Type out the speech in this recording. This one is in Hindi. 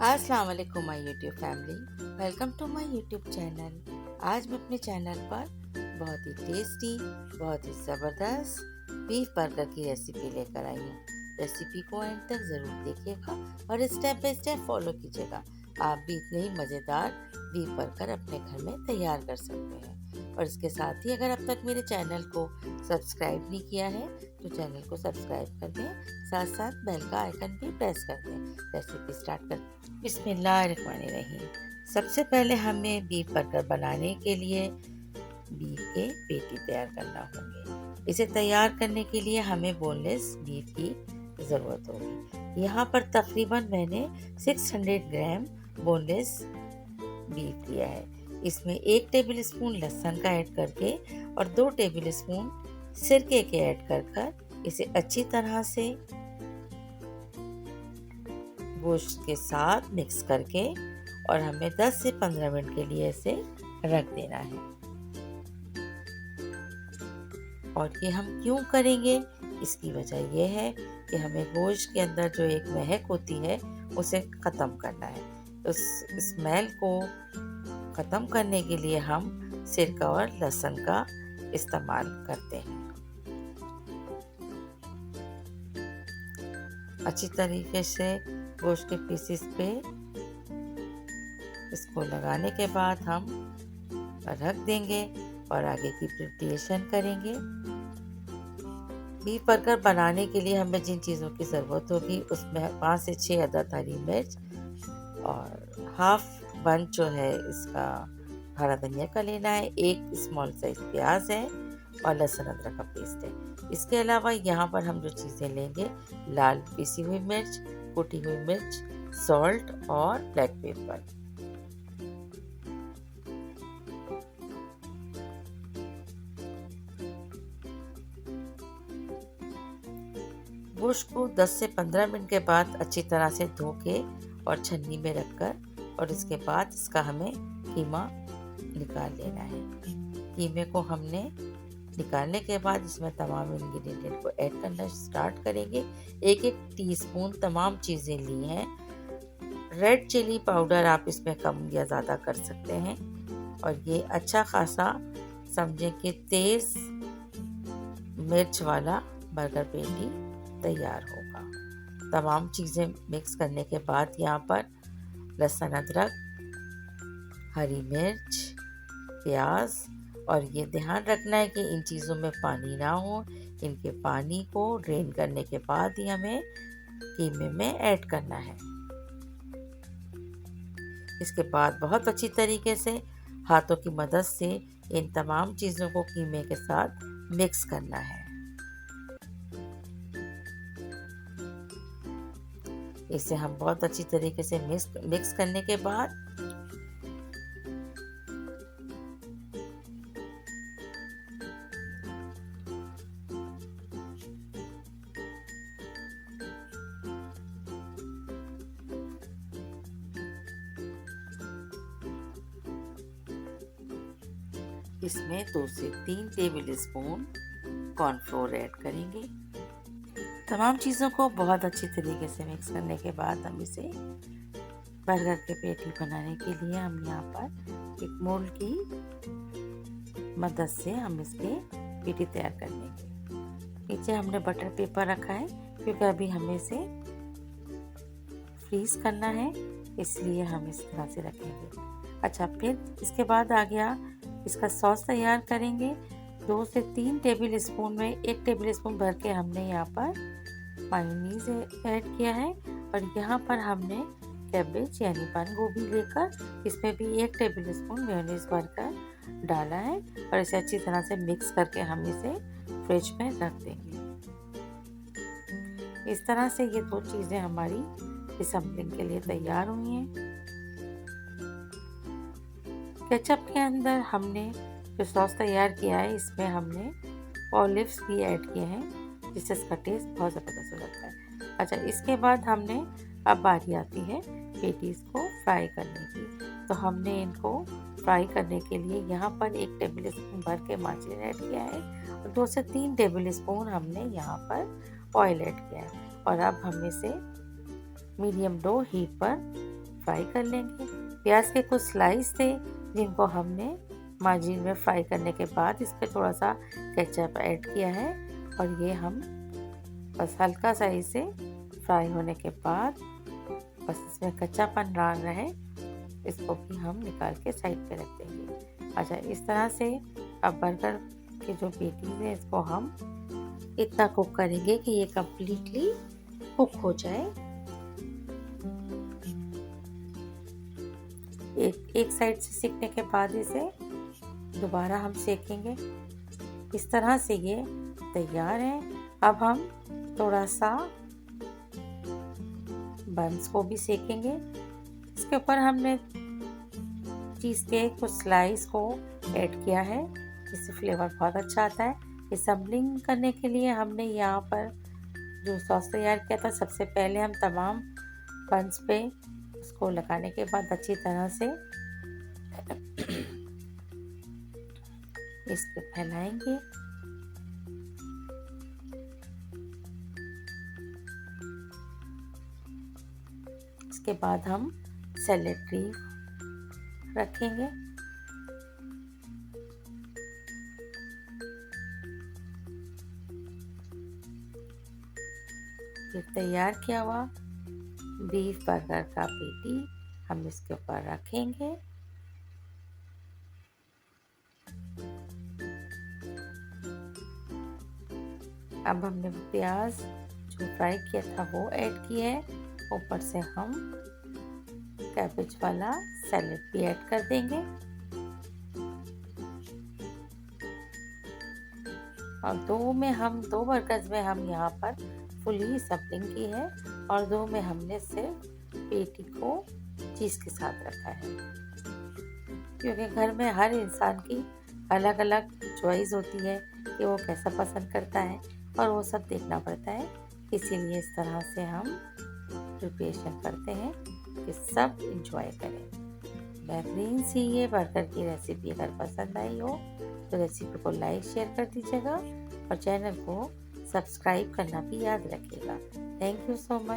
अस्सलाम वालेकुम my YouTube family, welcome to my YouTube channel. आज मैं अपने चैनल पर बहुत ही टेस्टी, बहुत ही ज़बरदस्त बीफ बर्गर की रेसिपी लेकर आई हूँ। रेसिपी को एंड तक ज़रूर देखिएगा और स्टेप बाय स्टेप फॉलो कीजिएगा। आप भी इतने ही मज़ेदार बीफ बर्गर अपने घर में तैयार कर सकते हैं। और इसके साथ ही अगर अब तक मेरे चैनल को सब्सक्राइब नहीं किया है तो चैनल को सब्सक्राइब कर दें, साथ साथ बेल का आइकन भी प्रेस कर दें। रेसिपी स्टार्ट कर बिस्मिल्लाहिर्रहमानिर्रहीम। सबसे पहले हमें बीफ बर्गर बनाने के लिए बीफ के पेटी तैयार करना होंगे। इसे तैयार करने के लिए हमें बोनलेस बीफ की ज़रूरत होगी। यहाँ पर तकरीबन मैंने 600 ग्राम बोनलेस बीफ लिया है। इसमें 1 टेबल स्पून लहसुन का ऐड करके और 2 टेबल स्पून सिरके के ऐड कर इसे अच्छी तरह से गोश्त के साथ मिक्स करके और हमें 10 से 15 मिनट के लिए इसे रख देना है। और ये हम क्यों करेंगे, इसकी वजह यह है कि हमें गोश्त के अंदर जो एक महक होती है उसे ख़त्म करना है। उस स्मेल को ख़त्म करने के लिए हम सिरका और लहसुन का इस्तेमाल करते हैं। अच्छी तरीके से गोश्त के पीसेस पे इसको लगाने के बाद हम रख देंगे और आगे की प्रिपरेशन करेंगे। बीफ बर्गर बनाने के लिए हमें जिन चीज़ों की ज़रूरत होगी उसमें 5 से 6 अदद हरी मिर्च और हाफ बंच जो है इसका हरा धनिया का लेना है, 1 स्मॉल साइज प्याज है और लहसुन अदरक का पेस्ट है। इसके अलावा यहाँ पर हम जो चीज़ें लेंगे, लाल पिसी हुई मिर्च, कुटी हुई मिर्च, सॉल्ट और ब्लैक पेपर। गोश्त को 10 से 15 मिनट के बाद अच्छी तरह से धो के और छन्नी में रखकर और इसके बाद इसका हमें कीमा निकाल लेना है। कीमे को हमने निकालने के बाद इसमें तमाम इंग्रेडिएंट को ऐड करना स्टार्ट करेंगे। 1-1 टीस्पून तमाम चीज़ें ली हैं। रेड चिली पाउडर आप इसमें कम या ज़्यादा कर सकते हैं और ये अच्छा खासा समझें कि तेज़ मिर्च वाला बर्गर पेटी तैयार होगा। तमाम चीज़ें मिक्स करने के बाद यहाँ पर लहसुन अदरक, हरी मिर्च, प्याज और ये ध्यान रखना है कि इन चीज़ों में पानी ना हो। इनके पानी को ड्रेन करने के बाद ही हमें कीमे में ऐड करना है। इसके बाद बहुत अच्छी तरीके से हाथों की मदद से इन तमाम चीज़ों को कीमे के साथ मिक्स करना है। इसे हम बहुत अच्छी तरीके से मिक्स करने के बाद इसमें 2 से 3 टेबल स्पून कॉर्नफ्लोर ऐड करेंगे। तमाम चीज़ों को बहुत अच्छी तरीके से मिक्स करने के बाद हम इसे बर्गर के पेटी बनाने के लिए हम यहाँ पर एक मोल्ड की मदद से हम इसके पेटी तैयार कर लेंगे। नीचे हमने बटर पेपर रखा है क्योंकि अभी हमें इसे फ्रीज करना है, इसलिए हम इस तरह से रखेंगे। अच्छा, फिर इसके बाद आ गया इसका सॉस तैयार करेंगे। 2 से 3 टेबल स्पून में 1 टेबल स्पून भर के हमने यहाँ पर मायोनीज ऐड किया है और यहाँ पर हमने कैबेज यानी बंद गोभी लेकर इसमें भी 1 टेबल स्पून मेयोनीज भरकर डाला है और इसे अच्छी तरह से मिक्स करके हम इसे फ्रिज में रख देंगे। इस तरह से ये 2 चीज़ें हमारी असम्बलिंग के लिए तैयार हुई हैं। केचप के अंदर हमने जो सॉस तैयार किया है इसमें हमने ऑलिव्स भी ऐड किए हैं जिससे इसका टेस्ट बहुत ज़बरदस्त हो जाता है। अच्छा, इसके बाद हमने अब बारी आती है पेटीज़ को फ्राई करने की। तो हमने इनको फ्राई करने के लिए यहाँ पर 1 टेबल स्पून भर के मार्जरीन ऐड किया है और 2 से 3 टेबल स्पून हमने यहाँ पर ऑयल ऐड किया है और अब हम इसे मीडियम लो हीट पर फ्राई कर लेंगे। प्याज के कुछ स्लाइस थे जिनको हमने मार्जिन में फ्राई करने के बाद इस पर थोड़ा सा केचप ऐड किया है और ये हम बस हल्का सा इसे फ्राई होने के बाद बस इसमें कच्चापन ना रहे इसको भी हम निकाल के साइड पे रख देंगे। अच्छा, इस तरह से अब बर्गर के जो पेटीज है इसको हम इतना कुक करेंगे कि ये कम्प्लीटली कुक हो जाए। एक साइड से सेकने के बाद इसे दोबारा हम सेकेंगे। इस तरह से ये तैयार है। अब हम थोड़ा सा बंस को भी सेकेंगे। इसके ऊपर हमने चीज़ के कुछ स्लाइस को ऐड किया है जिससे फ्लेवर बहुत अच्छा आता है। असम्बलिंग करने के लिए हमने यहाँ पर जो सॉस तैयार किया था, सबसे पहले हम तमाम बंस पे उसको लगाने के बाद अच्छी तरह से इस पे फैलाएंगे। इसके बाद हम सैलेड लीफ रखेंगे। फिर तैयार किया हुआ बीफ बर्गर का पेटी हम इसके ऊपर रखेंगे। अब हमने प्याज जो फ्राई किया था वो ऐड किया है। ऊपर से हम कैबेज वाला सैलेड भी ऐड कर देंगे और दो बर्गर्स में हम यहाँ पर फुली स्टफिंग की है और दो में हमने सिर्फ पेटी को चीज़ के साथ रखा है, क्योंकि घर में हर इंसान की अलग अलग चॉइस होती है कि वो कैसा पसंद करता है और वो सब देखना पड़ता है। इसीलिए इस तरह से हम प्रिपरेशन करते हैं कि सब इंजॉय करें। बेहतरीन सी ये बर्गर की रेसिपी अगर पसंद आई हो तो रेसिपी को लाइक शेयर कर दीजिएगा और चैनल को सब्सक्राइब करना भी याद रखिएगा। Thank you so much.